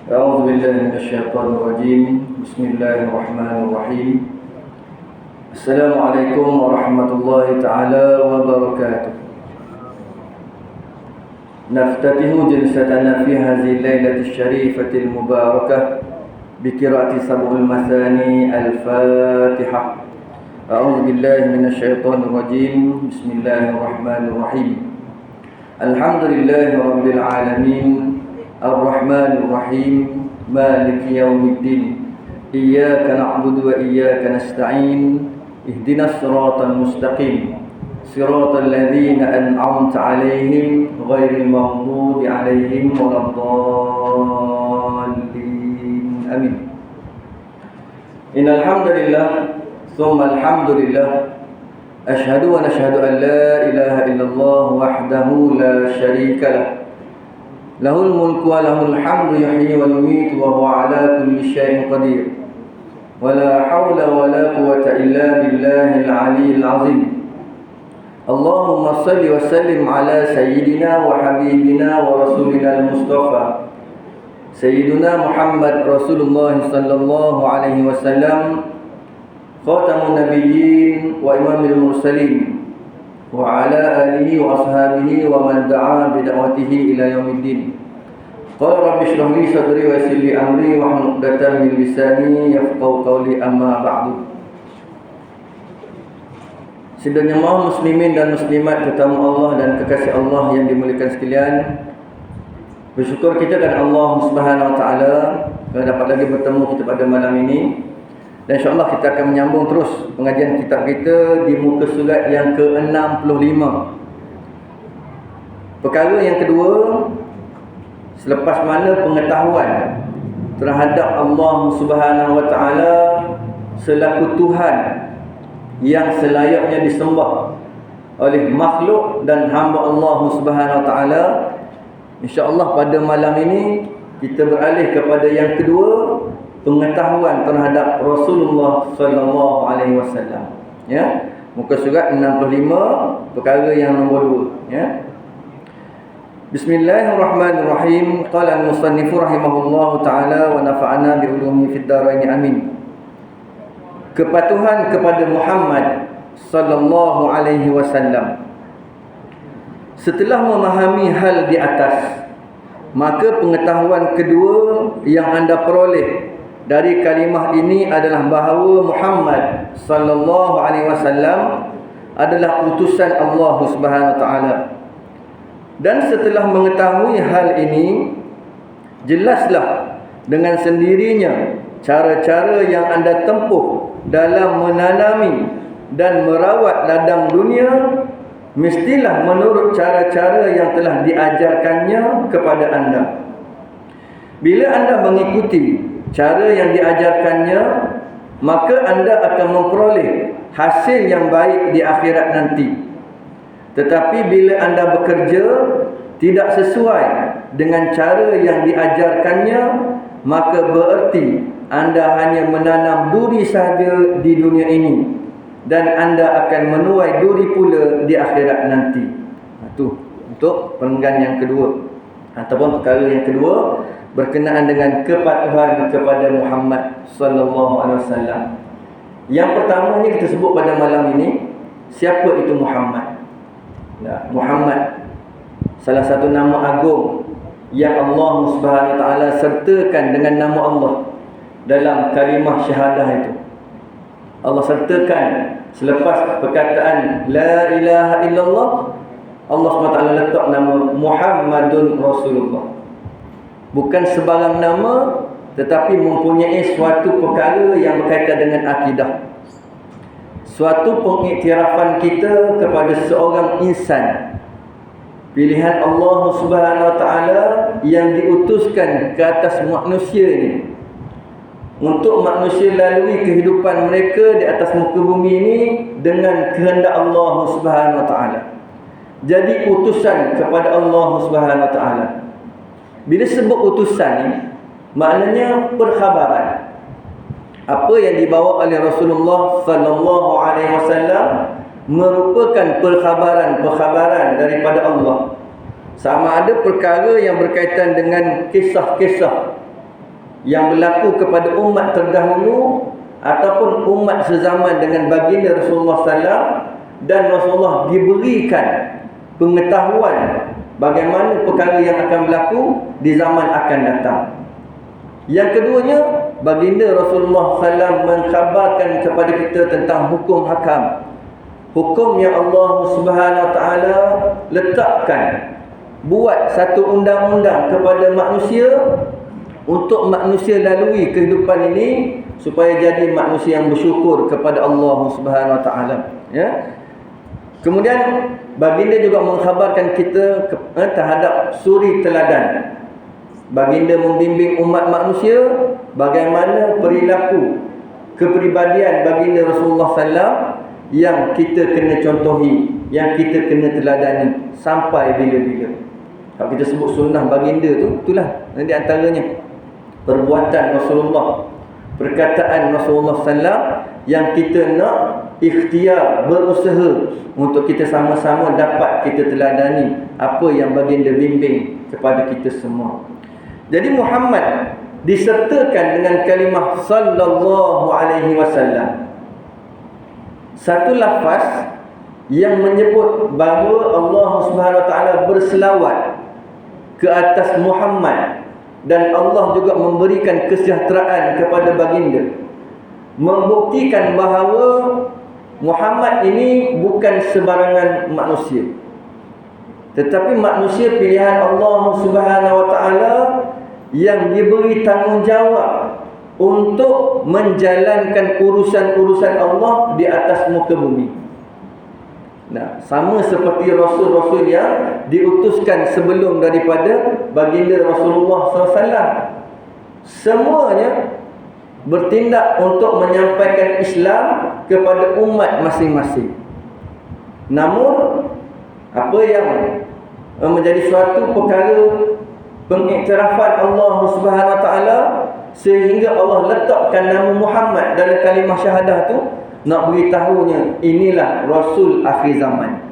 أعوذ بالله من الشيطان الرجيم. بسم الله الرحمن الرحيم. السلام عليكم ورحمة الله تعالى وبركاته. نفتتح جلستنا في هذه الليلة الشريفة المباركة بقراءة سبع المثاني الفاتحة. أعوذ بالله من الشيطان الرجيم. بسم الله الرحمن الرحيم. الحمد لله رب العالمين الرحمن الرحيم مالك يوم الدين إياك نعبد وإياك نستعين اهدنا الصراط المستقيم صراط الذين أنعمت عليهم غير المغضوب عليهم ولا الضالين آمين. إن الحمد لله ثم الحمد لله أشهد ونشهد أن لا إله إلا الله وحده لا شريك له له الملك وله الحمد يحيي ويميت وهو على كل شيء قدير ولا حول ولا قوة إلا بالله العلي العظيم. اللهم صل وسلم على سيدنا وحبيبنا ورسولنا المصطفى سيدنا محمد رسول الله صلى الله عليه وسلم خاتم النبيين وإمام المرسلين وعلى آله وأصحابه ومن دعا بدعوته إلى يوم الدين. قال رب اشرح لي صدري ويسر لي أمري واحلل عقدة من لساني يفقهوا قولي أما بعد. Sidang jemaah muslimin dan muslimat tetamu Allah dan kekasih Allah yang dimuliakan sekalian, bersyukur kita kepada Allah Subhanahu wa taala kerana dapat lagi bertemu kita pada malam ini. Dan insya-Allah kita akan menyambung terus pengajian kitab kita di muka surat yang ke-65. Perkara yang kedua, selepas mana pengetahuan terhadap Allah Subhanahu wa taala selaku Tuhan yang selayaknya disembah oleh makhluk dan hamba Allah Subhanahu wa taala, insya-Allah pada malam ini kita beralih kepada yang kedua, pengetahuan terhadap Rasulullah sallallahu alaihi wasallam, ya. Muka surat 65, perkara yang nombor 2, ya. Bismillahirrahmanirrahim. Qala al-musannif rahimahullahu taala wa nafa'ana bi ulumi fid dharain amin. Kepatuhan kepada Muhammad sallallahu alaihi wasallam. Setelah memahami hal di atas, maka pengetahuan kedua yang anda peroleh dari kalimah ini adalah bahawa Muhammad sallallahu alaihi wasallam adalah utusan Allah Subhanahu wa taala. Dan setelah mengetahui hal ini, jelaslah dengan sendirinya cara-cara yang anda tempuh dalam menanami dan merawat ladang dunia mestilah menurut cara-cara yang telah diajarkannya kepada anda. Bila anda mengikuti cara yang diajarkannya, maka anda akan memperoleh hasil yang baik di akhirat nanti. Tetapi bila anda bekerja tidak sesuai dengan cara yang diajarkannya, maka bererti anda hanya menanam duri sahaja di dunia ini dan anda akan menuai duri pula di akhirat nanti. Itu untuk perenggan yang kedua ataupun perkara yang kedua berkenaan dengan kepatuhan kepada Muhammad sallallahu alaihi wasallam. Yang pertama ni kita sebut pada malam ini, siapa itu Muhammad? Nah, Muhammad salah satu nama agung yang Allah Subhanahu wa taala sertakan dengan nama Allah dalam kalimah syahadah itu. Allah sertakan selepas perkataan la ilaha illallah, Allah Subhanahu wa taala letak nama Muhammadun Rasulullah. Bukan sebarang nama, tetapi mempunyai suatu perkara yang berkaitan dengan akidah. Suatu pengiktirafan kita kepada seorang insan, pilihan Allah Subhanahu wa taala yang diutuskan ke atas manusia ini, untuk manusia lalui kehidupan mereka di atas muka bumi ini dengan kehendak Allah Subhanahu wa taala. Jadi utusan kepada Allah Subhanahu wa taala. Bila sebut utusan ni, maknanya perkhabaran. Apa yang dibawa oleh Rasulullah sallallahu alaihi wasallam merupakan perkhabaran daripada Allah. Sama ada perkara yang berkaitan dengan kisah-kisah yang berlaku kepada umat terdahulu ataupun umat sezaman dengan baginda Rasulullah SAW, dan Rasulullah diberikan pengetahuan bagaimana perkara yang akan berlaku di zaman akan datang. Yang keduanya, baginda Rasulullah SAW mengkhabarkan kepada kita tentang hukum hakam, hukum yang Allah Subhanahu Wa Taala letakkan, buat satu undang-undang kepada manusia untuk manusia lalui kehidupan ini supaya jadi manusia yang bersyukur kepada Allah Subhanahu Wa Taala. Ya. Kemudian baginda juga mengkhabarkan kita terhadap suri teladan. Baginda membimbing umat manusia bagaimana perilaku kepribadian baginda Rasulullah SAW yang kita kena contohi, yang kita kena teladani sampai bila-bila. Kalau kita sebut sunnah baginda tu, itulah di antaranya perbuatan Rasulullah, perkataan Rasulullah SAW yang kita nak ikhtiar, berusaha untuk kita sama-sama dapat kita teladani apa yang baginda bimbing kepada kita semua. Jadi Muhammad disertakan dengan kalimah sallallahu alaihi wasallam, satu lafaz yang menyebut bahawa Allah Subhanahu Wa Taala berselawat ke atas Muhammad, dan Allah juga memberikan kesejahteraan kepada baginda, membuktikan bahawa Muhammad ini bukan sebarangan manusia, tetapi manusia pilihan Allah Subhanahu Wa Taala yang diberi tanggungjawab untuk menjalankan urusan-urusan Allah di atas muka bumi. Nah, sama seperti rasul-rasul yang diutuskan sebelum daripada baginda Rasulullah SAW, semuanya bertindak untuk menyampaikan Islam kepada umat masing-masing. Namun apa yang menjadi suatu perkara pengiktirafan Allah Subhanahu Wa Taala sehingga Allah letakkan nama Muhammad dalam kalimah syahadah tu, nak beritahunya inilah Rasul akhir zaman,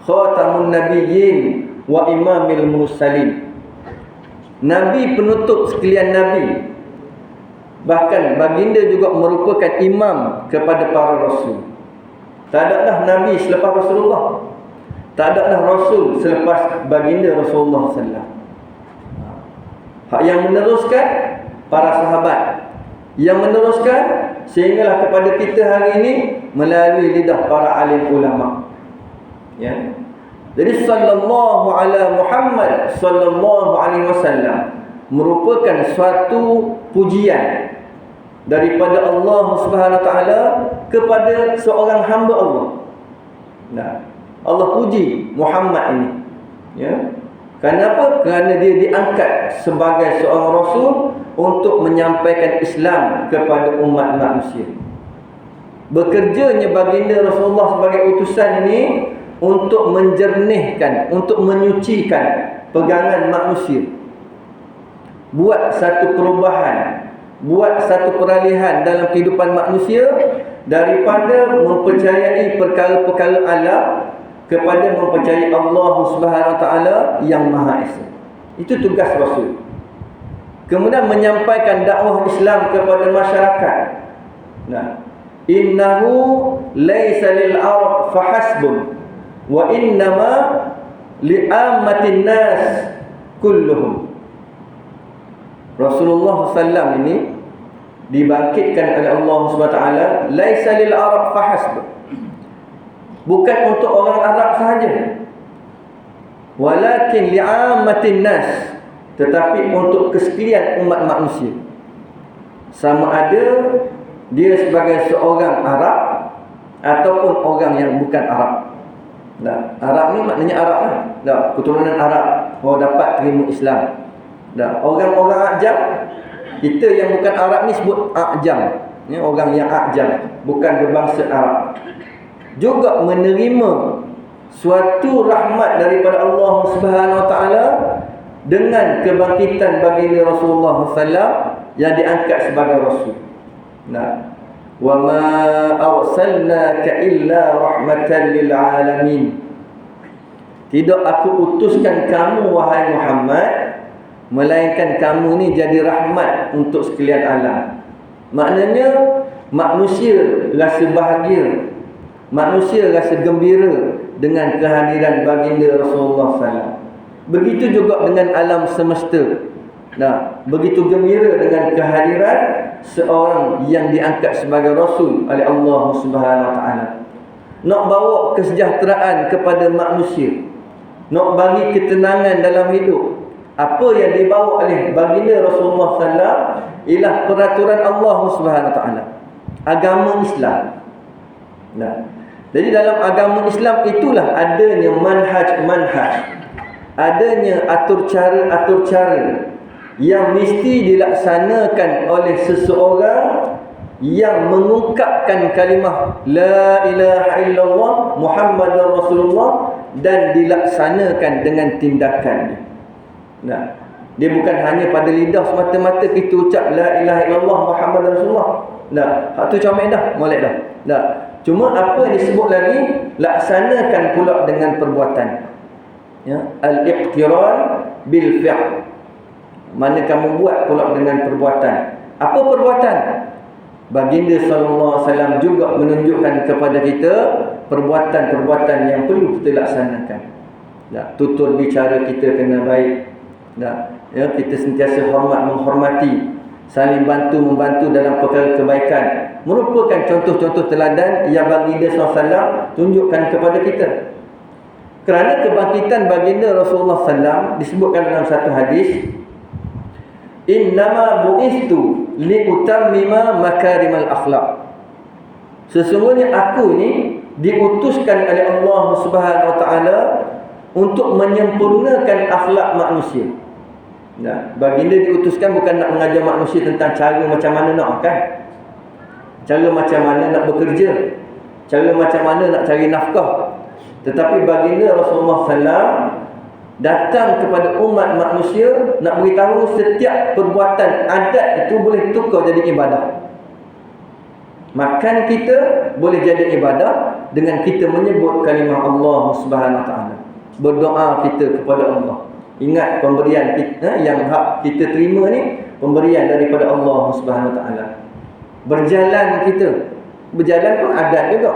khatamun nabiyyin wa imamil mursalin, Nabi penutup sekalian Nabi. Bahkan baginda juga merupakan imam kepada para rasul. Tak ada dah Nabi selepas Rasulullah, tak ada dah Rasul selepas baginda Rasulullah SAW. Hak yang meneruskan para sahabat, yang meneruskan sehinggalah kepada kita hari ini melalui lidah para alim ulama. Ya. Jadi sallallahu ala Muhammad sallallahu alaihi wasallam merupakan suatu pujian daripada Allah Subhanahu Wa Taala kepada seorang hamba Allah. Nah, Allah puji Muhammad ini. Ya. Kenapa? Kerana dia diangkat sebagai seorang rasul untuk menyampaikan Islam kepada umat manusia. Bekerjanya baginda Rasulullah sebagai utusan ini untuk menjernihkan, untuk menyucikan pegangan manusia. Buat satu perubahan, buat satu peralihan dalam kehidupan manusia daripada mempercayai perkara-perkara alam kepada mempercayai Allah Subhanahu Wa Taala yang Maha Esa. Itu tugas Rasul. Kemudian menyampaikan dakwah Islam kepada masyarakat. Nah, innahu laisa lil arab fahasbun wa innama li'ammatin nas kulluhum. Rasulullah SAW ini dibangkitkan oleh Allah Subhanahu Wa Taala, laisa lil arab fahasbun, bukan untuk orang Arab sahaja, walakin li'ammatin nas, tetapi untuk kesekalian umat manusia. Sama ada dia sebagai seorang Arab ataupun orang yang bukan Arab. Nah, Arab ni maknanya Arab lah. Dah, keturunan Arab, dapat terima Islam. Dah, orang-orang Ajam, kita yang bukan Arab ni sebut Ajam. Ni orang yang Ajam, bukan berbangsa Arab. Juga menerima suatu rahmat daripada Allah Subhanahu Wa Taala dengan kebangkitan baginda Rasulullah SAW yang diangkat sebagai rasul. Nah, wa ma arsalnaka illa rahmatan lil alamin. Tidak aku utuskan kamu wahai Muhammad melainkan kamu ni jadi rahmat untuk sekalian alam. Maknanya manusia rasa bahagia, manusia rasa gembira dengan kehadiran baginda Rasulullah SAW. Begitu juga dengan alam semesta. Nah, begitu gembira dengan kehadiran seorang yang diangkat sebagai Rasul oleh Allah Subhanahu Wa Taala. Nak bawa kesejahteraan kepada manusia, nak bagi ketenangan dalam hidup. Apa yang dibawa oleh baginda Rasulullah SAW ialah peraturan Allah Subhanahu Wa Taala, agama Islam. Nah, jadi dalam agama Islam itulah adanya manhaj-manhaj, adanya atur cara yang mesti dilaksanakan oleh seseorang yang mengungkapkan kalimah La ilaha illallah Muhammadar Rasulullah dan dilaksanakan dengan tindakan. Nah, dia bukan hanya pada lidah semata-mata kita ucap La ilaha illallah Muhammadar Rasulullah. Nah, hak tu comel dah, molek dah. Nah, cuma apa yang disebut lagi, laksanakan pula dengan perbuatan. Ya, al-iqtiran bil fi'l. Mana kamu buat pula dengan perbuatan. Apa perbuatan? Baginda SAW juga menunjukkan kepada kita perbuatan-perbuatan yang perlu kita laksanakan. Nah, tutur bicara kita kena baik. Nah, ya, kita sentiasa menghormati, saling bantu-membantu dalam perkara kebaikan. Merupakan contoh-contoh teladan yang baginda SAW tunjukkan kepada kita. Kerana kebangkitan baginda Rasulullah SAW disebutkan dalam satu hadis, innama bu'istu liutammima makarimal akhlak. Sesungguhnya aku ni diutuskan oleh Allah Subhanahu Wa Taala untuk menyempurnakan akhlak manusia. Nah, baginda diutuskan bukan nak mengajar manusia tentang cara macam mana nak makan, cara macam mana nak bekerja, cara macam mana nak cari nafkah. Tetapi baginda Rasulullah SAW datang kepada umat manusia nak beritahu setiap perbuatan adat itu boleh tukar jadi ibadah. Makan kita boleh jadi ibadah dengan kita menyebut kalimah Allah Subhanahu Wa Taala. Berdoa kita kepada Allah. Ingat pemberian kita yang hak kita terima ni pemberian daripada Allah Subhanahu Wa Taala. Berjalan kita, berjalan pun adat juga.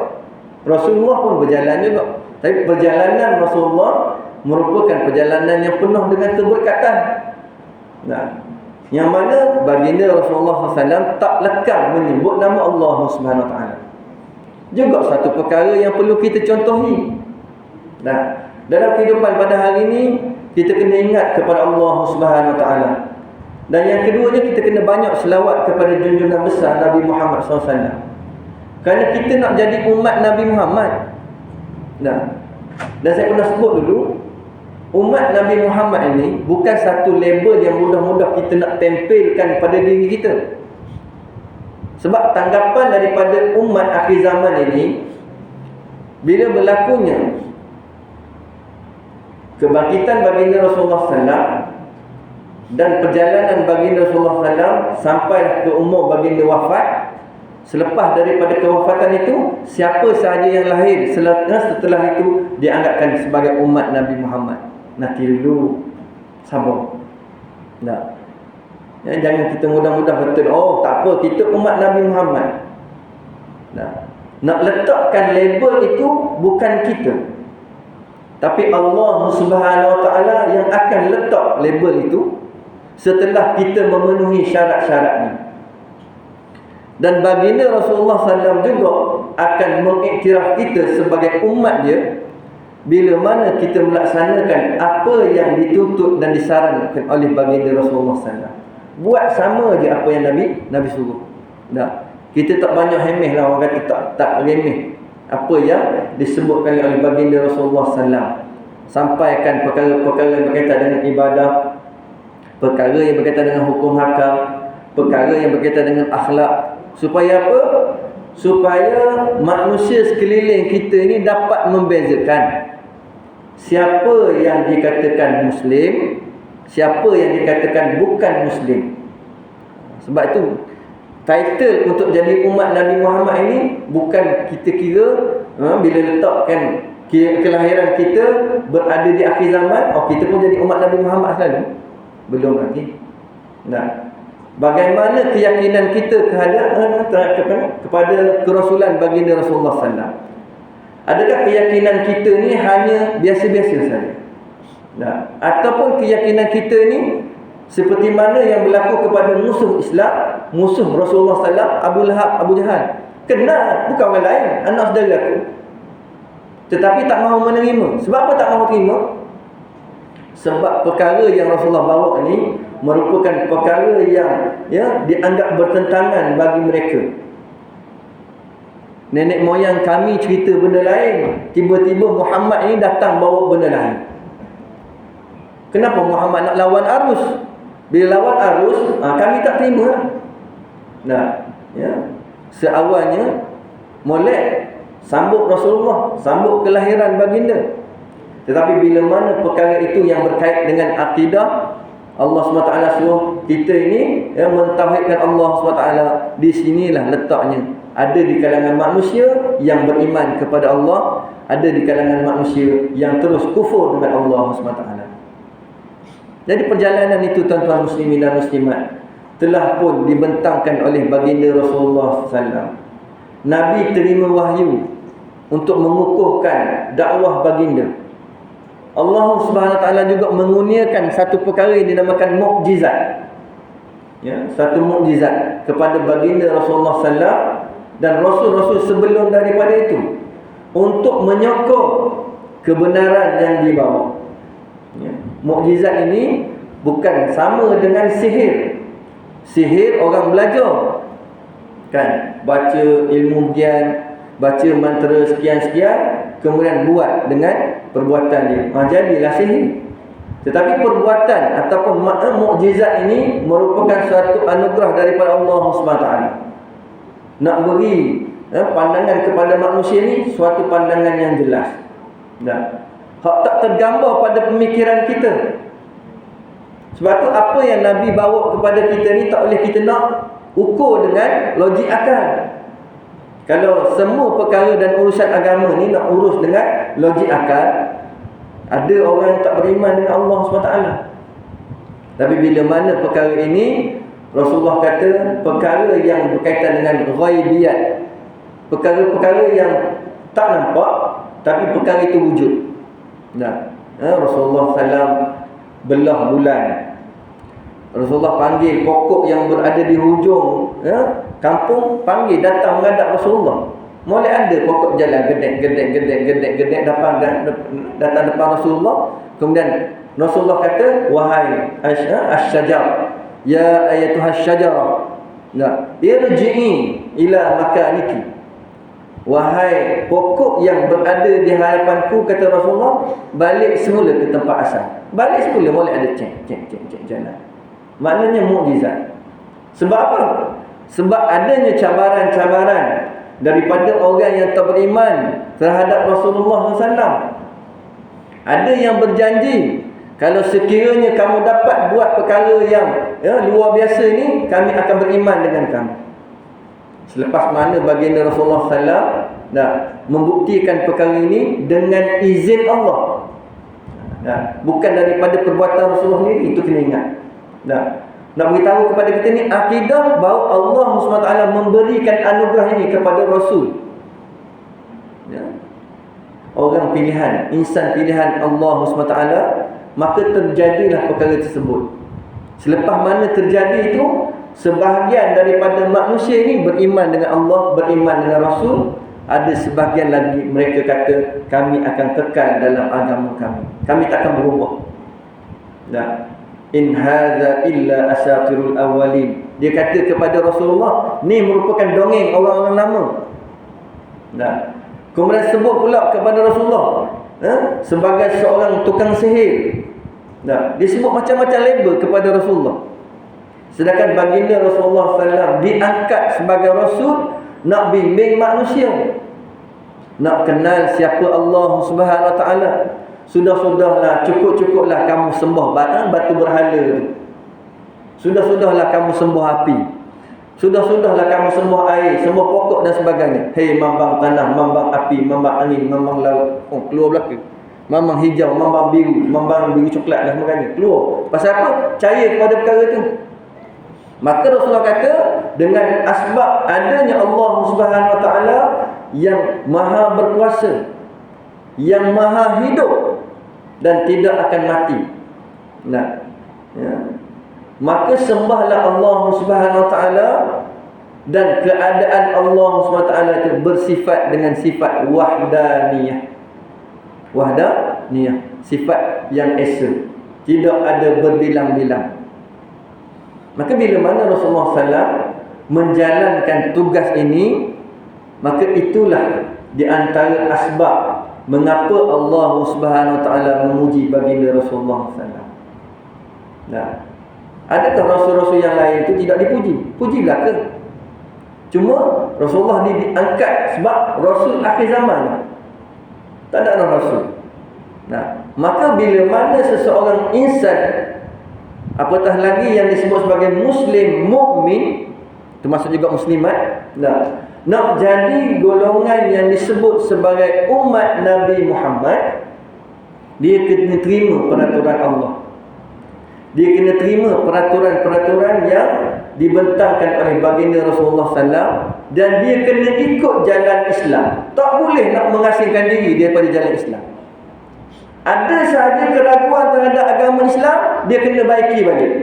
Rasulullah pun berjalan juga. Tapi perjalanan Rasulullah merupakan perjalanan yang penuh dengan keberkatan. Nah, yang mana baginda Rasulullah SAW tak lekang menyebut nama Allah Subhanahu Wa Taala. Juga satu perkara yang perlu kita contohi. Nah, dalam kehidupan pada hari ini kita kena ingat kepada Allah Subhanahu Wa Taala. Dan yang keduanya, kita kena banyak selawat kepada junjungan besar Nabi Muhammad SAW. Kerana kita nak jadi umat Nabi Muhammad. Nah, dan saya pernah sebut dulu, umat Nabi Muhammad ini bukan satu label yang mudah-mudah kita nak tempelkan pada diri kita. Sebab tanggapan daripada umat akhir zaman ini, bila berlakunya kebangkitan baginda Rasulullah SAW dan perjalanan baginda Rasulullah SAW sampai ke umur baginda wafat, selepas daripada kewafatan itu, siapa sahaja yang lahir setelah itu dianggapkan sebagai umat Nabi Muhammad. Nanti dulu sabar. Nah, ya, jangan kita mudah-mudah betul, oh tak apa, kita umat Nabi Muhammad. Nah, nak letakkan label itu bukan kita, tapi Allah Subhanahu Wa Taala yang akan letak label itu setelah kita memenuhi syarat-syaratnya. Dan baginda Rasulullah SAW juga akan mengiktiraf kita sebagai umat dia bila mana kita melaksanakan apa yang dituntut dan disarankan oleh baginda Rasulullah SAW. Buat sama je apa yang Nabi suruh. Nah, kita tak banyak remeh lah, orang kata tak remeh apa yang disebutkan oleh baginda Rasulullah SAW. Sampaikan perkara-perkara yang berkaitan dengan ibadah, perkara yang berkaitan dengan hukum hakam, perkara yang berkaitan dengan akhlak. Supaya apa? Supaya manusia sekeliling kita ini dapat membezakan siapa yang dikatakan Muslim, siapa yang dikatakan bukan Muslim. Sebab itu title untuk jadi umat Nabi Muhammad ini bukan kita kira bila letakkan kelahiran kita berada di akhir zaman, oh kita pun jadi umat Nabi Muhammad selalu. Belum lagi. Nah, bagaimana keyakinan kita kepada kerasulan baginda Rasulullah SAW? Adakah keyakinan kita ni hanya biasa-biasa saja? Nah, ataupun keyakinan kita ni seperti mana yang berlaku kepada musuh Islam, musuh Rasulullah SAW, Abu Lahab, Abu Jahal. Kenal, bukan orang lain, anak saudara aku. Tetapi tak mahu menerima. Sebab apa tak mahu terima? Sebab perkara yang Rasulullah bawa ni merupakan perkara yang dianggap bertentangan bagi mereka. Nenek moyang kami cerita benda lain, tiba-tiba Muhammad ni datang bawa benda lain. Kenapa Muhammad nak lawan arus? Bila lawan arus, kami tak terima. Nah, seawalnya molek sambut Rasulullah, sambut kelahiran baginda. Tetapi bila mana perkara itu yang berkait dengan akidah, Allah SWT suruh kita ini mentauhidkan Allah SWT. Di sinilah letaknya. Ada di kalangan manusia yang beriman kepada Allah, ada di kalangan manusia yang terus kufur dengan Allah SWT. Jadi perjalanan itu, tuan-tuan muslimin dan muslimat, telah pun dibentangkan oleh baginda Rasulullah SAW. Nabi terima wahyu untuk mengukuhkan dakwah baginda. Allah Subhanahu Wa Taala juga mengurniakan satu perkara yang dinamakan mukjizat. Satu mukjizat kepada baginda Rasulullah SAW dan rasul-rasul sebelum daripada itu untuk menyokong kebenaran yang dibawa. Mukjizat ini bukan sama dengan sihir. Sihir orang belajar, kan, baca ilmu gian, baca mantra sekian-sekian, kemudian buat dengan perbuatan dia, jadilah sihir. Tetapi perbuatan ataupun mukjizat ini merupakan suatu anugerah daripada Allah SWT. Nak beri pandangan kepada manusia ni suatu pandangan yang jelas. Hak tak tergambar pada pemikiran kita. Sebab tu apa yang Nabi bawa kepada kita ni tak boleh kita nak ukur dengan logik akal. Kalau semua perkara dan urusan agama ni nak urus dengan logik akal, ada orang yang tak beriman dengan Allah SWT. Tapi bila mana perkara ini, Rasulullah kata perkara yang berkaitan dengan ghaibiyat, perkara-perkara yang tak nampak tapi perkara itu wujud. Rasulullah SAW belah bulan. Rasulullah panggil pokok yang berada di hujung kampung, panggil datang menghadap Rasulullah. Mulai ada pokok jalan gedek datang depan Rasulullah. Kemudian Rasulullah kata, wahai asy-syajar, ya ayatuhas syajarah, irji'i ila makaniki. Wahai pokok yang berada di hadapanku, kata Rasulullah, balik semula ke tempat asal. Balik semula, mulai ada cek jalan. Maknanya mukjizat. Sebab apa? Sebab adanya cabaran-cabaran daripada orang yang tak beriman terhadap Rasulullah SAW. Ada yang berjanji, kalau sekiranya kamu dapat buat perkara yang luar biasa ni, kami akan beriman dengan kamu. Selepas mana baginda Rasulullah SAW membuktikan perkara ini dengan izin Allah, bukan daripada perbuatan Rasulullah sendiri. Itu kena ingat. Nak beritahu kepada kita ni akidah bahawa Allah SWT memberikan anugerah ini kepada Rasul. Orang pilihan, insan pilihan Allah SWT, maka terjadilah perkara tersebut. Selepas mana terjadi itu, sebahagian daripada manusia ini beriman dengan Allah, beriman dengan Rasul. Ada sebahagian lagi mereka kata, kami akan kekal dalam agama kami, kami takkan berubah. In hadza illa asatirul awwalin. Dia kata kepada Rasulullah, ni merupakan dongeng orang-orang lama. Kemudian sebut pula kepada Rasulullah sebagai seorang tukang sihir. Dia sebut macam-macam label kepada Rasulullah. Sedangkan baginda Rasulullah SAW diangkat sebagai Rasul, nak bimbing manusia, nak kenal siapa Allah Subhanahu Wa Taala. Sudah-sudahlah, cukup-cukuplah kamu sembah batu berhala. Sudah-sudahlah kamu sembah api. Sudah-sudahlah kamu sembah air, sembah pokok dan sebagainya. Hei mambang tanah, mambang api, mambang angin, mambang laut. Keluar belaka. Mambang hijau, mambang biru coklat dan sebagainya. Keluar. Pasal apa? Percaya kepada perkara itu. Maka Rasulullah kata, dengan asbab adanya Allah Subhanahu Wa Taala yang maha berkuasa, yang maha hidup dan tidak akan mati. Nah, ya. Maka sembahlah Allah Subhanahu Wa Taala, dan keadaan Allah Subhanahu Wa Taala itu bersifat dengan sifat wahdaniyah. Wahdaniyah, sifat yang esa, tidak ada berbilang-bilang. Maka bila mana Rasulullah SAW menjalankan tugas ini, maka itulah di antara asbab mengapa Allah Subhanahu Wa Taala memuji baginda Rasulullah SAW. Nah, adakah rasul-rasul yang lain itu tidak dipuji? Pujilah ke? Cuma Rasulullah ni diangkat sebab rasul akhir zaman. Tak ada orang rasul. Nah, maka bila mana seseorang insan, apatah lagi yang disebut sebagai muslim, mukmin, termasuk juga muslimat, nak jadi golongan yang disebut sebagai umat Nabi Muhammad, dia kena terima peraturan Allah. Dia kena terima peraturan-peraturan yang dibentangkan oleh baginda Rasulullah SAW, dan dia kena ikut jalan Islam. Tak boleh nak mengasingkan diri daripada jalan Islam. Ada sahaja keraguan terhadap agama Islam, dia kena baiki balik.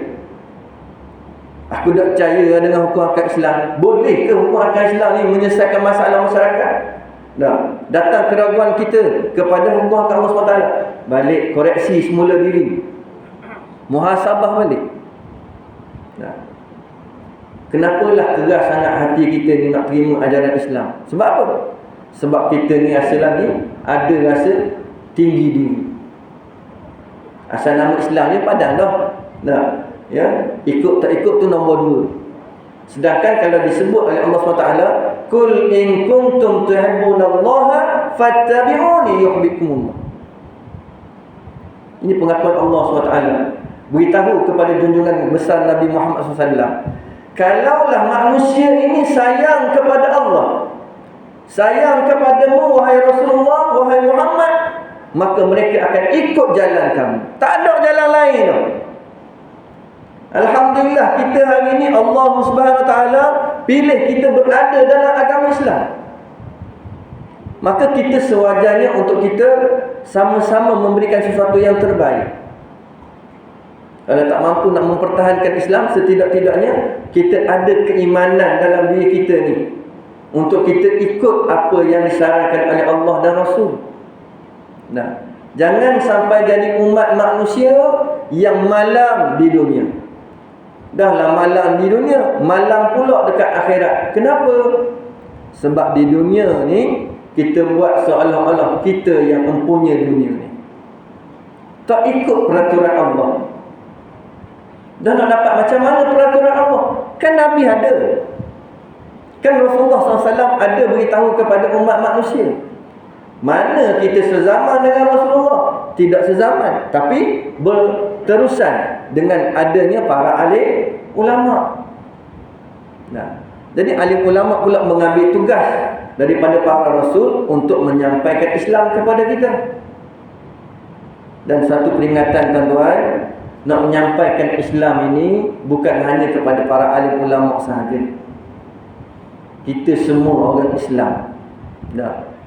Aku tak percaya dengan hukum akad Islam. Boleh ke hukum akad Islam ni menyelesaikan masalah masyarakat? Datang keraguan kita kepada hukum akad Allah SWT, balik, koreksi semula diri, muhasabah balik. Kenapalah keras sangat hati kita ni nak terima ajaran Islam? Sebab apa? Sebab kita ni asal lagi ada rasa tinggi diri. Asal nama Islam ni padan dah. Ya, ikut tak ikut tu nombor 2. Sedangkan kalau disebut oleh Allah SWT, kul in kuntum tuhibbunallaha fattabi'uni yuhibbukumullah. Ini pengakuan Allah SWT. Beritahu kepada junjungan besar Nabi Muhammad SAW, kalaulah manusia ini sayang kepada Allah, sayang kepadamu wahai Rasulullah, wahai Muhammad, maka mereka akan ikut jalan kamu. Tak ada jalan lain. Alhamdulillah, kita hari ini Allah Subhanahu Wa Taala pilih kita berada dalam agama Islam. Maka kita sewajarnya untuk kita sama-sama memberikan sesuatu yang terbaik. Kalau tak mampu nak mempertahankan Islam, setidak-tidaknya kita ada keimanan dalam diri kita ni untuk kita ikut apa yang disarankan oleh Allah dan Rasul. Nah, jangan sampai jadi umat manusia yang malam di dunia. Dahlah malam di dunia, malam pula dekat akhirat. Kenapa? Sebab di dunia ni kita buat seolah-olah kita yang mempunyai dunia ni. Tak ikut peraturan Allah. Dan nak dapat macam mana peraturan Allah? Kan Nabi ada. Kan Rasulullah SAW ada beritahu kepada umat manusia. Mana kita sezaman dengan Rasulullah? Tidak sezaman, tapi berterusan dengan adanya para alim ulama. Nah, jadi alim ulama pula mengambil tugas daripada para rasul untuk menyampaikan Islam kepada kita. Dan satu peringatan tuan-tuan, nak menyampaikan Islam ini bukan hanya kepada para alim ulama sahaja. Kita semua orang Islam.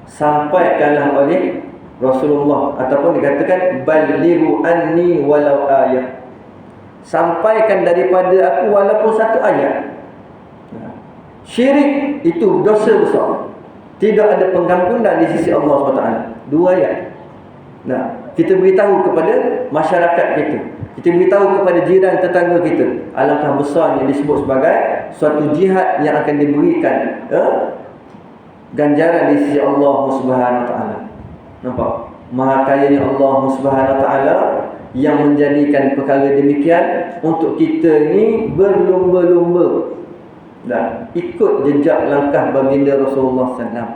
Sampaikanlah oleh Rasulullah, ataupun dikatakan balighu anni walau ayat. Sampaikan daripada aku walaupun satu ayat. Syirik itu dosa besar. Tidak ada pengampunan di sisi Allah SWT. 2 ayat. Kita beritahu kepada masyarakat kita. Kita beritahu kepada jiran tetangga kita. Alangkah besar yang disebut sebagai suatu jihad yang akan diberikan ganjaran di sisi Allah Subhanahu Wa Taala. Nampak? Maha kayanya Allah Subhanahu Wa Taala yang menjadikan perkara demikian untuk kita ni berlumba-lumba dan ikut jejak langkah baginda Rasulullah SAW.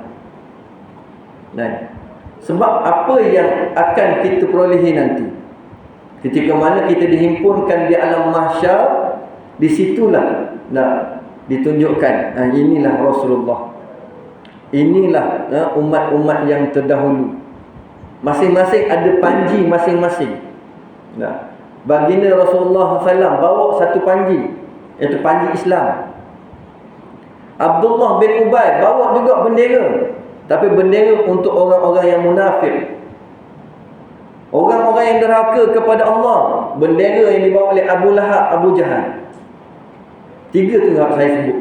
Dan sebab apa yang akan kita perolehi nanti, ketika mana kita dihimpunkan di alam mahsyar, di situlah ditunjukkan inilah Rasulullah, inilah umat-umat yang terdahulu. Masing-masing ada panji masing-masing. Nah, baginda Rasulullah SAW bawa satu panji, iaitu panji Islam. Abdullah bin Ubay bawa juga bendera, tapi bendera untuk orang-orang yang munafik, orang-orang yang derhaka kepada Allah. Bendera yang dibawa oleh Abu Lahab, Abu Jahal. 3 tu yang saya sebut.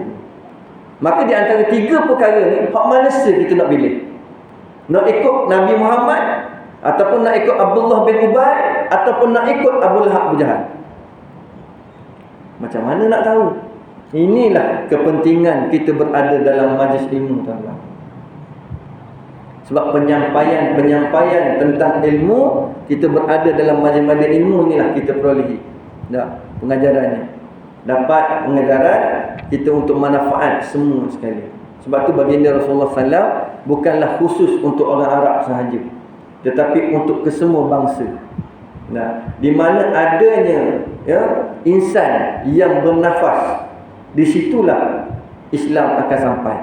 Maka di antara 3 perkara ni, hak mana kita nak pilih? Nak ikut Nabi Muhammad, ataupun nak ikut Abdullah bin Ubay, ataupun nak ikut Abu Lahab, Abu Jahal? Macam mana nak tahu? Inilah kepentingan kita berada dalam majlis ilmu, tuan-tuan. Sebab penyampaian tentang ilmu, kita berada dalam majlis-majlis ilmu inilah kita perolehi pengajarannya. Dapat pengajaran kita untuk manfaat semua sekali. Sebab tu baginda Rasulullah SAW bukanlah khusus untuk orang Arab sahaja, tetapi untuk kesemua bangsa. Di mana adanya insan yang bernafas, di situlah Islam akan sampai.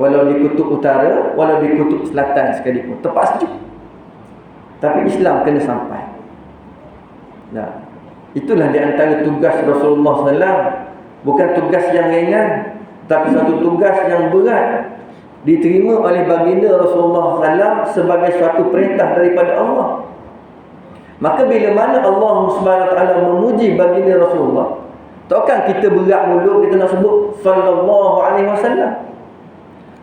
Walau di kutub utara, walau di kutub selatan sekalipun, tepat sejuk, tapi Islam kena sampai. Itulah di antara tugas Rasulullah SAW. Bukan tugas yang ringan, tapi satu tugas yang berat, diterima oleh baginda Rasulullah SAW sebagai suatu perintah daripada Allah. Maka bila mana Allah SWT memuji baginda Rasulullah, takkan kita berat mulut kita nak sebut sallallahu alaihi wasallam.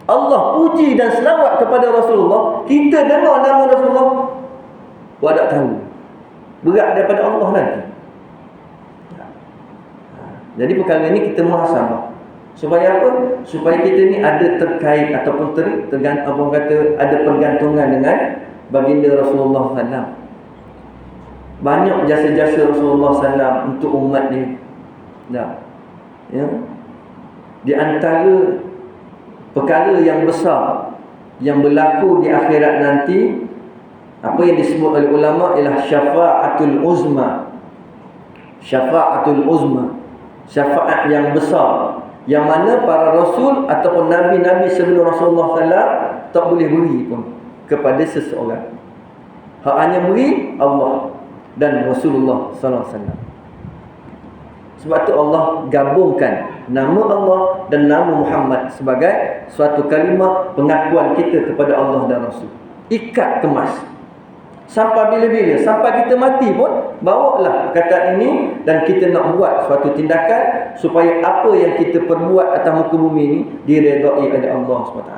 Allah puji dan selawat kepada Rasulullah, kita dengar nama Rasulullah, buat tak tahu, berat daripada Allah nanti. Jadi perkara ni kita muhasabah. Supaya apa? Supaya kita ni ada terkait ataupun tergantung, kata ada pergantungan dengan baginda Rasulullah SAW. Banyak jasa-jasa Rasulullah SAW untuk umat dia. Di antara perkara yang besar yang berlaku di akhirat nanti, apa yang disebut oleh ulama ialah syafa'atul uzma. Syafa'atul uzma, syafaat yang besar, yang mana para rasul ataupun nabi-nabi sebelum Rasulullah SAW tak boleh beri pun kepada seseorang. Hanya beri Allah dan Rasulullah SAW. Sebab tu Allah gabungkan nama Allah dan nama Muhammad sebagai suatu kalimah pengakuan kita kepada Allah dan Rasul. Ikat kemas sampai bila-bila, sampai kita mati pun bawalah perkataan ini, dan kita nak buat suatu tindakan supaya apa yang kita perbuat atas muka bumi ini diredai oleh Allah SWT.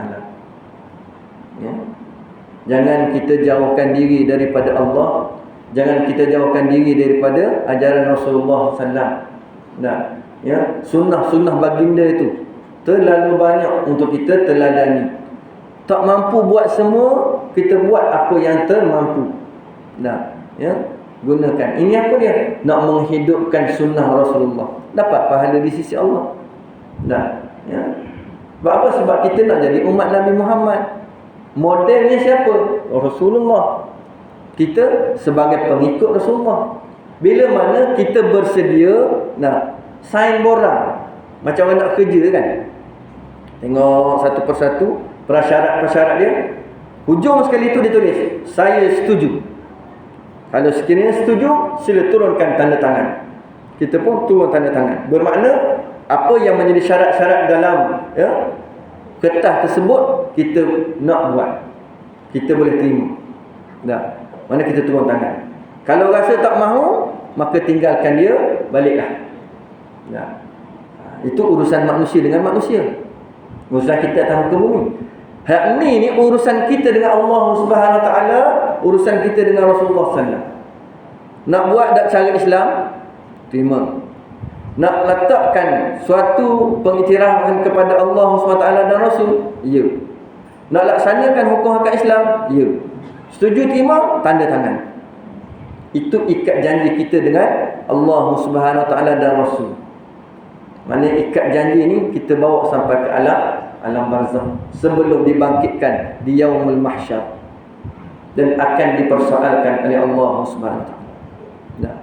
Jangan kita jauhkan diri daripada Allah, jangan kita jauhkan diri daripada ajaran Rasulullah SAW. Sunnah-sunnah baginda itu terlalu banyak untuk kita teladani. Tak mampu buat semua, kita buat apa yang termampu. Gunakan. Ini apa dia? Nak menghidupkan sunnah Rasulullah, dapat pahala di sisi Allah. Sebab apa? Sebab kita nak jadi umat Nabi Muhammad. Modelnya siapa? Rasulullah. Kita sebagai pengikut Rasulullah. Bila mana kita bersedia sign borang, macam orang nak kerja kan, tengok satu persatu prasyarat-prasyarat dia, hujung sekali itu dia tulis saya setuju. Kalau sekiranya setuju, sila turunkan tanda tangan. Kita pun turun tanda tangan. Bermakna apa yang menjadi syarat-syarat dalam kertas tersebut kita nak buat, kita boleh terima. Mana kita turun tangan. Kalau rasa tak mahu, maka tinggalkan dia, baliklah. Itu urusan manusia dengan manusia, urusan kita atas muka bumi. Hak ni urusan kita dengan Allah Subhanahu Wa Taala, urusan kita dengan Rasulullah SAW. Nak buat dak cara Islam, terima. Nak letakkan suatu pengiktirafan kepada Allah SWT dan Rasul, ya. Nak laksanakan hukum hak Islam, ya. Setuju, terima, tanda tangan. Itu ikat janji kita dengan Allah Subhanahu Wa Taala dan Rasul. Mana ikat janji ini kita bawa sampai ke alam barzakh sebelum dibangkitkan di yaumul mahsyar dan akan dipersoalkan oleh Allah Subhanahu Wa Taala.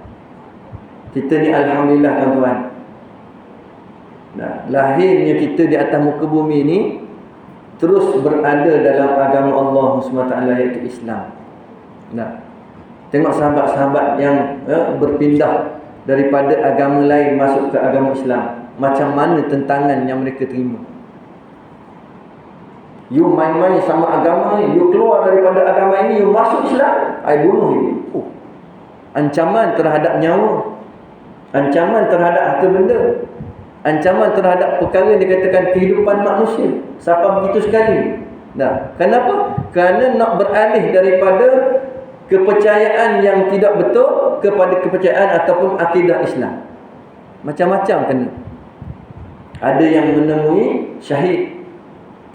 Kita ni alhamdulillah tuan-tuan. Lahirnya kita di atas muka bumi ini terus berada dalam agama Allah Subhanahu Wa Taala, iaitu Islam. Nah, tengok sahabat-sahabat yang berpindah daripada agama lain masuk ke agama Islam, macam mana tentangan yang mereka terima. You main-main sama agama ni, you keluar daripada agama ini, you masuk Islam, I bunuh you. Ancaman terhadap nyawa, ancaman terhadap harta benda, ancaman terhadap perkara yang dikatakan kehidupan manusia. Sampai begitu sekali. Nah, kenapa? Kerana nak beralih daripada kepercayaan yang tidak betul kepada kepercayaan ataupun akidah Islam. Macam-macam kena. Ada yang menemui syahid.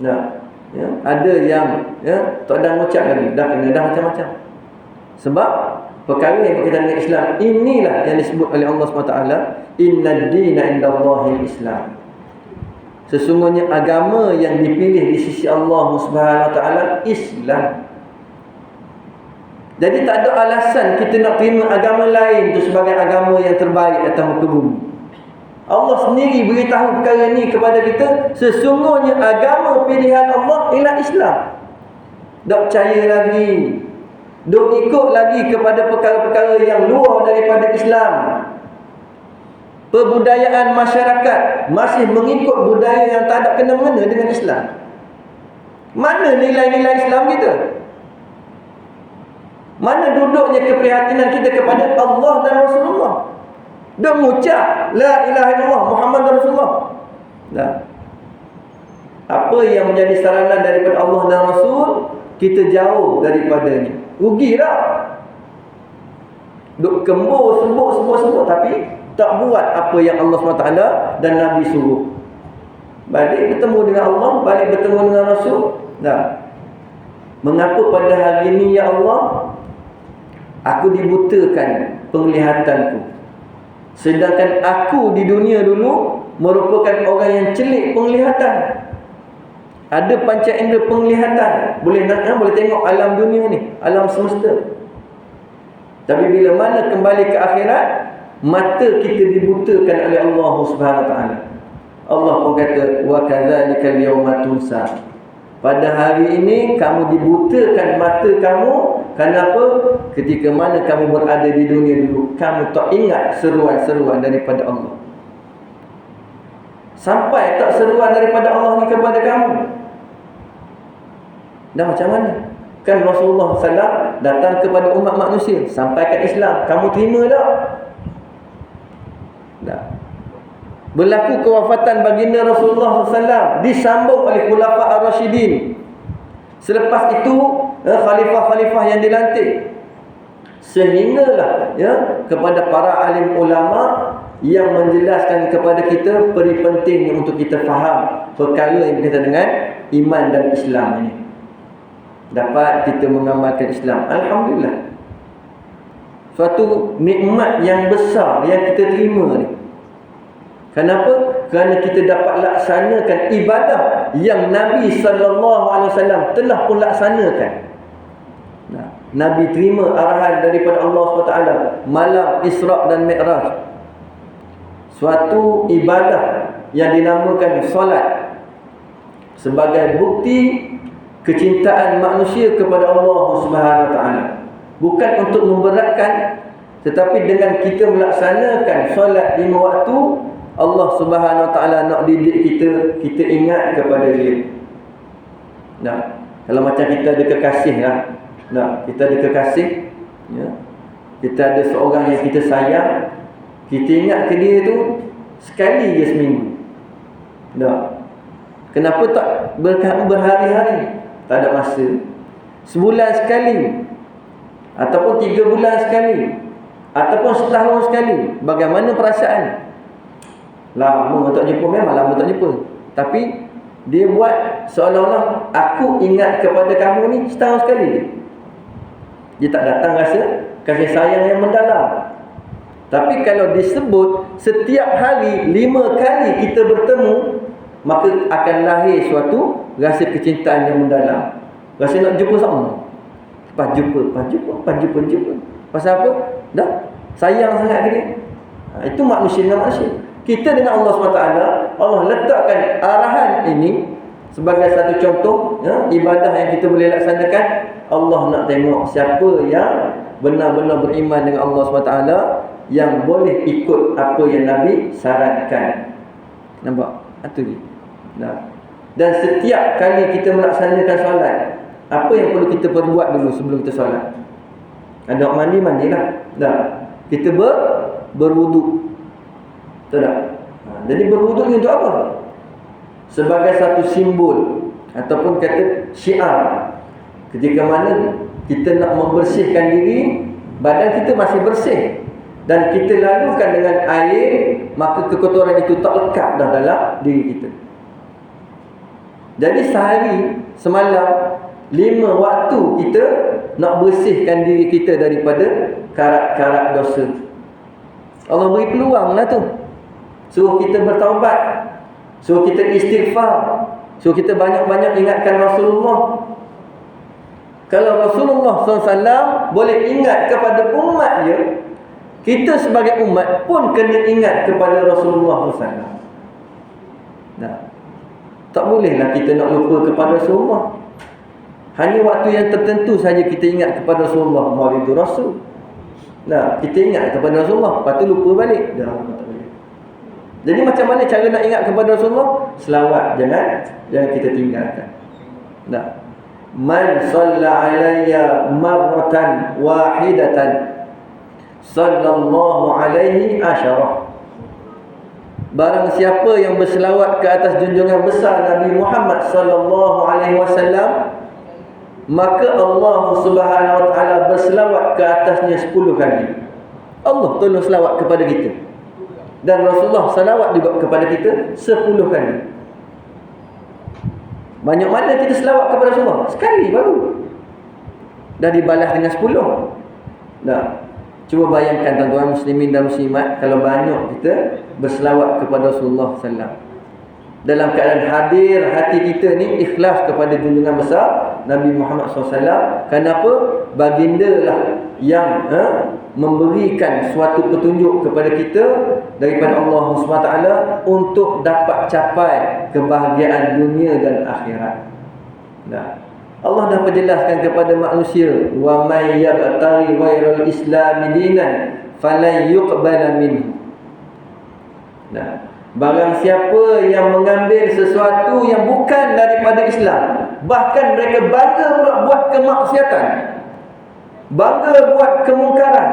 Nah, ya, ada yang tak ada ngucap lagi, dah kena dah macam-macam. Sebab perkara yang berkaitan dengan Islam inilah yang disebut oleh Allah SWT, innad dina indallahil Islam. Sesungguhnya agama yang dipilih di sisi Allah SWT Islam. Jadi tak ada alasan kita nak terima agama lain tu sebagai agama yang terbaik atas muka bumi. Allah sendiri beritahu perkara ni kepada kita, sesungguhnya agama pilihan Allah ialah Islam. Tak percaya lagi, dok ikut lagi kepada perkara-perkara yang luar daripada Islam. Perbudayaan masyarakat masih mengikut budaya yang tak ada kena-mengena dengan Islam. Mana nilai-nilai Islam kita? Mana duduknya keprihatinan kita kepada Allah dan Rasulullah? Dia mengucap la ilaha illallah Muhammad Rasulullah. Nah, apa yang menjadi saranan daripada Allah dan Rasul, kita jauh daripadanya. Rugilah. Duk kembur, sebut tapi tak buat apa yang Allah SWT dan Nabi suruh. Balik bertemu dengan Allah, balik bertemu dengan Rasul. Nah, mengapa pada hari ini ya Allah aku dibutakan penglihatanku, sedangkan aku di dunia dulu merupakan orang yang celik penglihatan, ada panca indera penglihatan, boleh tengok alam dunia ni, alam semesta. Tapi bila mana kembali ke akhirat, mata kita dibutakan oleh Allah Subhanahu Wa Taala. Allah pun kata wa kadzalikal yauma tunsa. Pada hari ini kamu dibutakan mata kamu. Kenapa? Ketika mana kamu berada di dunia dulu, kamu tak ingat seruan-seruan daripada Allah. Sampai tak seruan daripada Allah ni kepada kamu. Dah macam mana? Kan Rasulullah SAW datang kepada umat manusia, sampaikan Islam, kamu terima tak? Dah. Berlaku kewafatan baginda Rasulullah SAW, disambung oleh Khulafa Ar-Rasyidin. Selepas itu khalifah-khalifah yang dilantik, sehinggalah kepada para alim ulama yang menjelaskan kepada kita peri pentingnya untuk kita faham perkara yang berkaitan dengan iman dan Islam ini. Dapat kita mengamalkan Islam, alhamdulillah. Suatu nikmat yang besar yang kita terima ni. Kenapa? Kerana kita dapat laksanakan ibadah yang Nabi SAW telah pun laksanakan. Nah, Nabi terima arahan daripada Allah SWT malam Isra' dan Mi'raj. Suatu ibadah yang dinamakan solat sebagai bukti kecintaan manusia kepada Allah Subhanahu Wa Taala. Bukan untuk memberatkan, tetapi dengan kita melaksanakan solat 5 waktu, Allah Subhanahu Wa Taala nak didik kita, kita ingat kepada dia. Nah, kalau macam kita ada kekasih lah. Nah, kita ada kekasih, ya. Kita ada seorang yang kita sayang, kita ingat ke dia tu sekali je seminggu. Nah, kenapa tak berhari-hari? Tak ada masa. Sebulan sekali, ataupun 3 bulan sekali, ataupun setahun sekali. Bagaimana perasaan? Lama tak jumpa, memang lama tak jumpa, tapi dia buat seolah-olah aku ingat kepada kamu ni setahun sekali. Dia tak datang rasa kasih sayang yang mendalam. Tapi kalau disebut setiap hari 5 kali kita bertemu, maka akan lahir suatu rasa kecintaan yang mendalam. Rasa nak jumpa sama. Lepas jumpa. Pasal apa? Dah sayang sangat ke dia. Itu manusia dengan manusia. Kita dengan Allah SWT, Allah letakkan arahan ini Sebagai satu contoh ibadah yang kita boleh laksanakan, Allah nak tengok siapa yang benar-benar beriman dengan Allah SWT, yang boleh ikut apa yang Nabi sarankan. Nampak? Itu dia. Nah. Dan setiap kali kita melaksanakan solat, apa yang perlu kita perbuat dulu sebelum kita solat? Ada mandilah. Dah. Kita berwuduk. Betul tak? Jadi berwuduk ni untuk apa? Sebagai satu simbol ataupun kata syiar, ketika mana kita nak membersihkan diri, badan kita masih bersih, dan kita lalukan dengan air, maka kekotoran itu tak lekat dah dalam diri kita. Jadi sehari semalam 5 waktu kita nak bersihkan diri kita daripada karat-karat dosa. Allah beri peluang lah tu. Suruh kita bertaubat, suruh kita istighfar, suruh kita banyak-banyak ingatkan Rasulullah. Kalau Rasulullah SAW boleh ingat kepada umat dia, kita sebagai umat pun kena ingat kepada Rasulullah SAW. Nah, tak bolehlah kita nak lupa kepada Rasulullah. Hanya waktu yang tertentu saja kita ingat kepada Rasulullah, Maulidur Rasul. Nah, kita ingat kepada Rasulullah, lepas tu lupa balik. Dah, tak boleh. Jadi macam mana cara nak ingat kepada Rasulullah? Selawat jangan kita tinggalkan. Nah, man shalla alayya marratan wahidatan sallallahu alaihi asyara. Barang siapa yang berselawat ke atas junjungan besar Nabi Muhammad sallallahu alaihi wasallam, maka Allah Subhanahu wa taala berselawat ke atasnya 10 kali. Allah tolong selawat kepada kita. Dan Rasulullah selawat juga kepada kita 10 kali. Banyak mana kita selawat kepada Rasulullah? Sekali baru. Dah dibalas dengan 10. Dah. Cuba bayangkan tuan-tuan muslimin dan muslimat, kalau banyak kita berselawat kepada Rasulullah SAW, dalam keadaan hadir hati kita ni ikhlas kepada junjungan besar Nabi Muhammad SAW. Kenapa? Baginda lah yang memberikan suatu petunjuk kepada kita daripada Allah SWT untuk dapat capai kebahagiaan dunia dan akhirat. Nah, Allah dah perjelaskan kepada manusia, wa may yabtaghi ghairal islam dinan falan yuqbala minhu. Nah, barang siapa yang mengambil sesuatu yang bukan daripada Islam, bahkan mereka bangga pula buat kemaksiatan, bangga buat kemungkaran,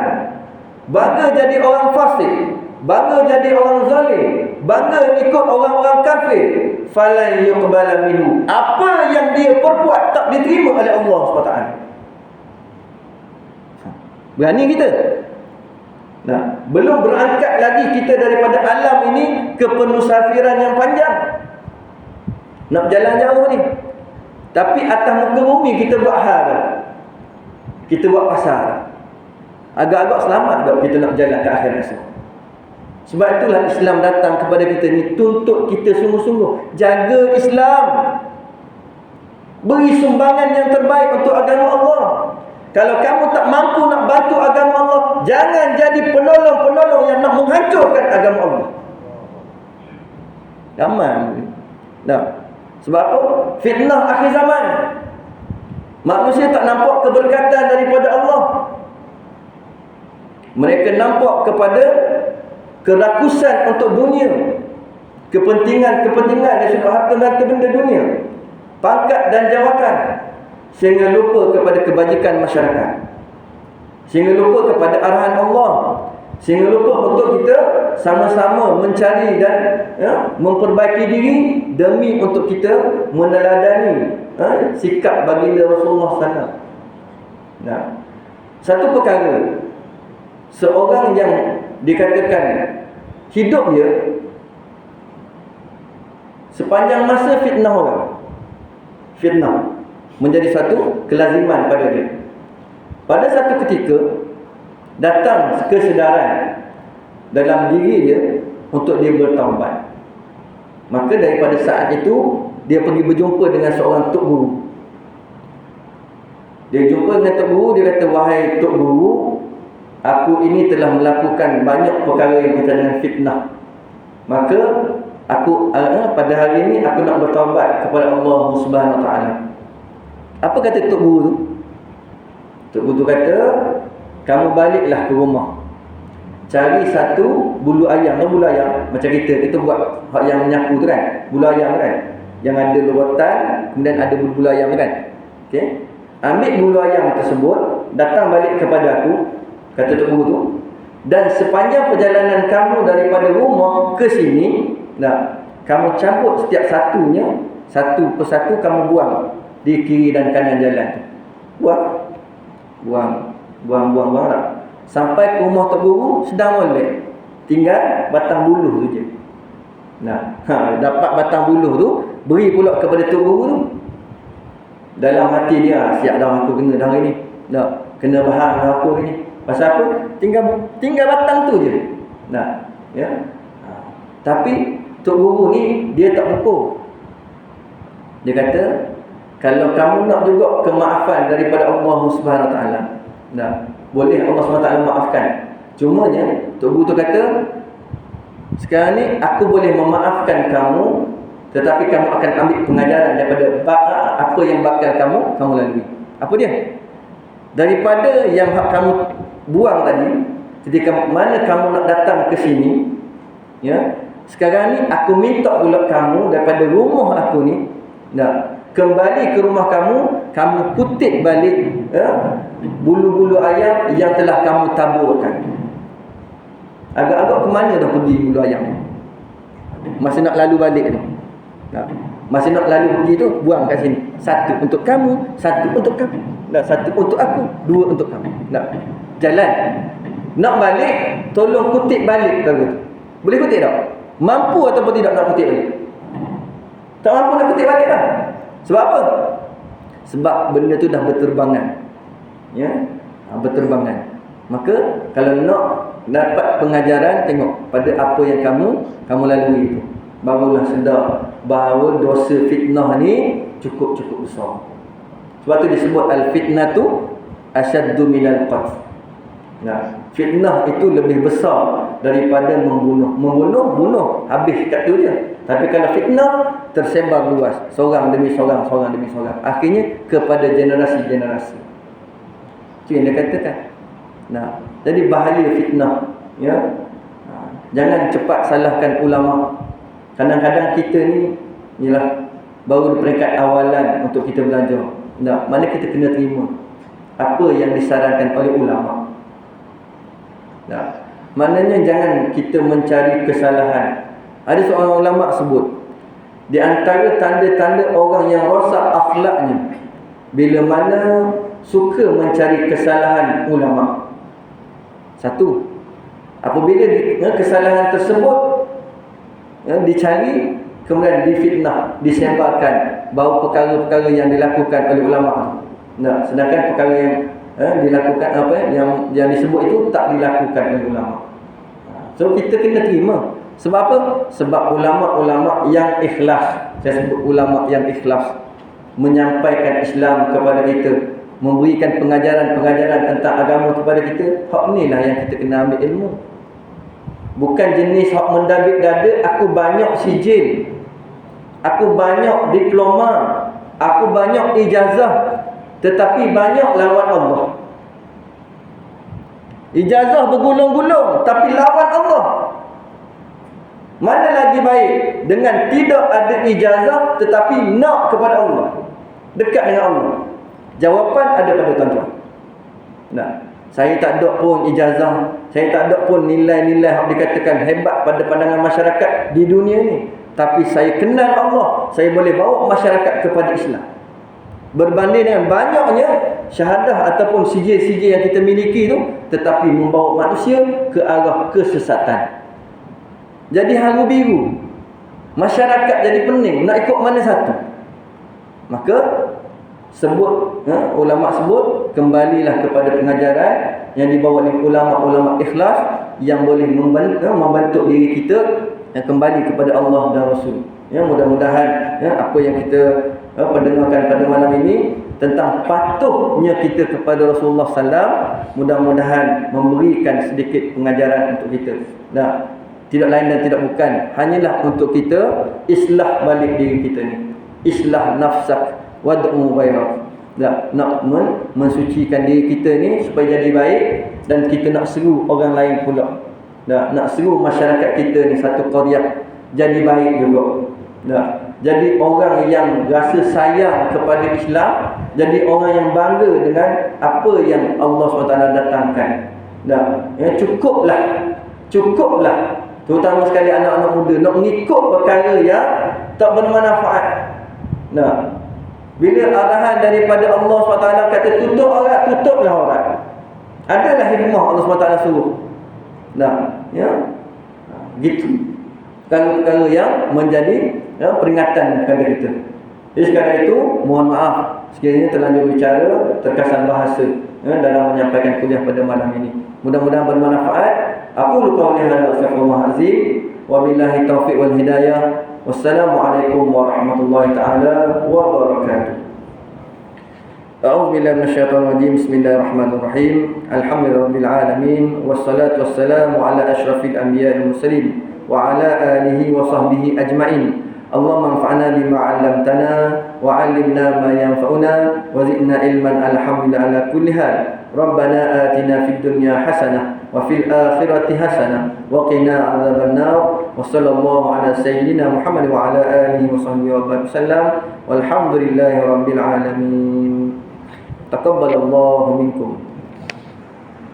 bangga jadi orang fasik, bangga jadi orang zalim, bangga ikut orang-orang kafir, falan yuqbala minhu. Apa yang dia perbuat tak diterima oleh Allah SWT. Berani kita? Nah, belum berangkat lagi kita daripada alam ini ke penusafiran yang panjang. Nak berjalan jauh ni. Tapi atas muka bumi kita buat hal. Kita buat pasar. Agak-agak selamat tak kita nak berjalan ke akhirat esok. Sebab itulah Islam datang kepada kita ni, tuntut kita sungguh-sungguh jaga Islam. Beri sumbangan yang terbaik untuk agama Allah. Kalau kamu tak mampu nak bantu agama Allah, jangan jadi penolong-penolong yang nak menghancurkan agama Allah. Zaman. Nah, sebab apa? Fitnah akhir zaman. Manusia tak nampak keberkatan daripada Allah. Mereka nampak kepada kerakusan untuk dunia, kepentingan dan sumber harta dan benda dunia, pangkat dan jawatan, sehingga lupa kepada kebajikan masyarakat, sehingga lupa kepada arahan Allah, sehingga lupa untuk kita sama-sama mencari dan memperbaiki diri demi untuk kita meneladani sikap baginda Rasulullah SAW. Nah, satu perkara, seorang yang dikatakan hidup dia sepanjang masa fitnah orang, fitnah menjadi satu kelaziman pada dia. Pada satu ketika datang kesedaran dalam diri dia untuk dia bertaubat. Maka daripada saat itu dia pergi berjumpa dengan seorang tok guru. Dia jumpa dengan tok guru, dia kata, wahai tok guru, aku ini telah melakukan banyak perkara yang berkaitan dengan fitnah. Maka aku pada hari ini aku nak bertaubat kepada Allah Subhanahu Wa Taala. Apa kata Tok Guru tu? Tok Guru tu kata, kamu baliklah ke rumah, cari satu bulu ayam. Bulu ayam macam kita buat hak yang menyapu tu kan, bulu ayam kan, yang ada lorotan, kemudian ada bulu ayam kan. Okey, ambil bulu ayam tersebut, datang balik kepada aku, kata Tok Guru tu, dan sepanjang perjalanan kamu daripada rumah ke sini, kamu cabut setiap satunya, satu persatu kamu buang di kiri dan kanan jalan tu. Buang lah. Sampai ke rumah Tok Guru sedang molek, tinggal batang buluh tu je. Dapat batang buluh tu, beri pula kepada Tok Guru tu. Dalam hati dia, siap dah aku kena dah hari ni. Kena bahan dah aku hari ni. Pasal apa? Tinggal batang tu je. Tapi Tok Guru ni dia tak pukul. Dia kata, kalau kamu nak juga kemaafan daripada Allah Subhanahu Wa Taala, boleh Allah Subhanahu Wa Taala maafkan. Cumanya Tok Guru tu kata, sekarang ni aku boleh memaafkan kamu, tetapi kamu akan ambil pengajaran daripada apa yang bakal kamu lalui. Apa dia? Daripada yang kamu buang tadi, ketika mana kamu nak datang ke sini, sekarang ni aku minta pula kamu daripada rumah aku ni, kembali ke rumah kamu kutip balik bulu-bulu ayam yang telah kamu taburkan. Agak-agak ke mana dah pergi bulu ayam? Masih nak lalu balik tu. Masih nak lalu pergi tu, buang kat sini. Satu untuk kamu, satu untuk kamu. Satu untuk aku, dua untuk kamu. Jalan. Nak balik, tolong kutip balik tu. Boleh kutip tak? Mampu ataupun tidak nak kutip balik? Tak mampu nak kutip balik dah. Sebab apa? Sebab benda tu dah berterbangan. Berterbangan. Maka kalau nak dapat pengajaran, tengok pada apa yang kamu lalui itu, barulah sedar bahawa dosa fitnah ni cukup besar. Sebab tu disebut al-fitnatu asyaddu minal qatl. Fitnah itu lebih besar daripada membunuh. Bunuh habis kat tu je. Tapi kalau fitnah tersebar luas, seorang demi seorang. Akhirnya kepada generasi-generasi. Itu yang dia katakan. Jadi bahaya fitnah. Jangan cepat salahkan ulama. Kadang-kadang kita ni baru di peringkat awalan untuk kita belajar. Mana kita kena terima apa yang disarankan oleh ulama. Maknanya jangan kita mencari kesalahan. Ada seorang ulama sebut, di antara tanda-tanda orang yang rosak akhlaknya, bila mana suka mencari kesalahan ulama. Satu, apabila kesalahan tersebut dicari, kemudian difitnah, disebarkan bahawa perkara-perkara yang dilakukan oleh ulama. Sedangkan perkara yang dilakukan yang disebut itu tak dilakukan oleh ulama. So kita kena terima. Sebab apa? Sebab ulama-ulama yang ikhlas. Saya sebut ulama yang ikhlas, menyampaikan Islam kepada kita, memberikan pengajaran-pengajaran tentang agama kepada kita. Hak inilah yang kita kena ambil ilmu. Bukan jenis hak mendabik dada, aku banyak sijil, aku banyak diploma, aku banyak ijazah, tetapi banyak lawan Allah. Ijazah bergulung-gulung tapi lawan Allah. Mana lagi baik dengan tidak ada ijazah tetapi nak kepada Allah, dekat dengan Allah? Jawapan ada pada tuan-tuan. Saya tak ada pun ijazah, saya tak ada pun nilai-nilai yang dikatakan hebat pada pandangan masyarakat di dunia ni, tapi saya kenal Allah, saya boleh bawa masyarakat kepada Islam. Berbanding dengan banyaknya syahadah ataupun sijil-sijil yang kita miliki tu, tetapi membawa manusia ke arah kesesatan. Jadi haru biru, masyarakat jadi pening, nak ikut mana satu? Maka ulama sebut, kembalilah kepada pengajaran yang dibawa oleh ulama-ulama ikhlas yang boleh membentuk diri kita yang kembali kepada Allah dan Rasul. Mudah-mudahan apa yang kita pendengarkan pada malam ini tentang patuhnya kita kepada Rasulullah SAW, mudah-mudahan memberikan sedikit pengajaran untuk kita. Tidak lain dan tidak bukan, hanyalah untuk kita islah balik diri kita ni. Islah nafsak wad'u ghairak. Nak mensucikan diri kita ni supaya jadi baik, dan kita nak seru orang lain pula. Nak seru masyarakat kita ni satu qaryah jadi baik juga. Jadi orang yang rasa sayang kepada Islam, jadi orang yang bangga dengan apa yang Allah SWT datangkan. Cukuplah terutama sekali anak-anak muda nak mengikut perkara yang tak bermanfaat. Bila arahan daripada Allah SWT kata tutup aurat, tutuplah aurat. Adalah hikmah Allah SWT suruh. Gitu. Perkara yang menjadi peringatan kepada kita. Jadi sekarang itu, mohon maaf sekiranya terlanjur bicara terkesan bahasa dalam menyampaikan kuliah pada malam ini. Mudah-mudahan bermanfaat. Aku lupa oleh Al-Fatihah Azim. Wabillahi taufiq wal hidayah. Wassalamualaikum warahmatullahi taala wabarakatuh. A'udzu billahi minasyaitonir rajim. Bismillahirrahmanirrahim. Alhamdulillahirabbil alamin wassalatu wassalamu ala asyrafil anbiya'i wal mursalin wa ala alihi wa sahbihi ajma'in. Allahumma anfa'na bima 'allamtana wa 'allimna ma yanfa'una wa zidna ilman alhamdulillah ala kulli hal. Rabbana atina fid dunya hasanah wa fil akhirati hasanah wa qina 'adzabannar. Wa sallallahu ala sayyidina Muhammad wa ala alihi wa sahbihi wa sallam. Walhamdulillahi rabbil alamin. Taqabbalallahu minkum.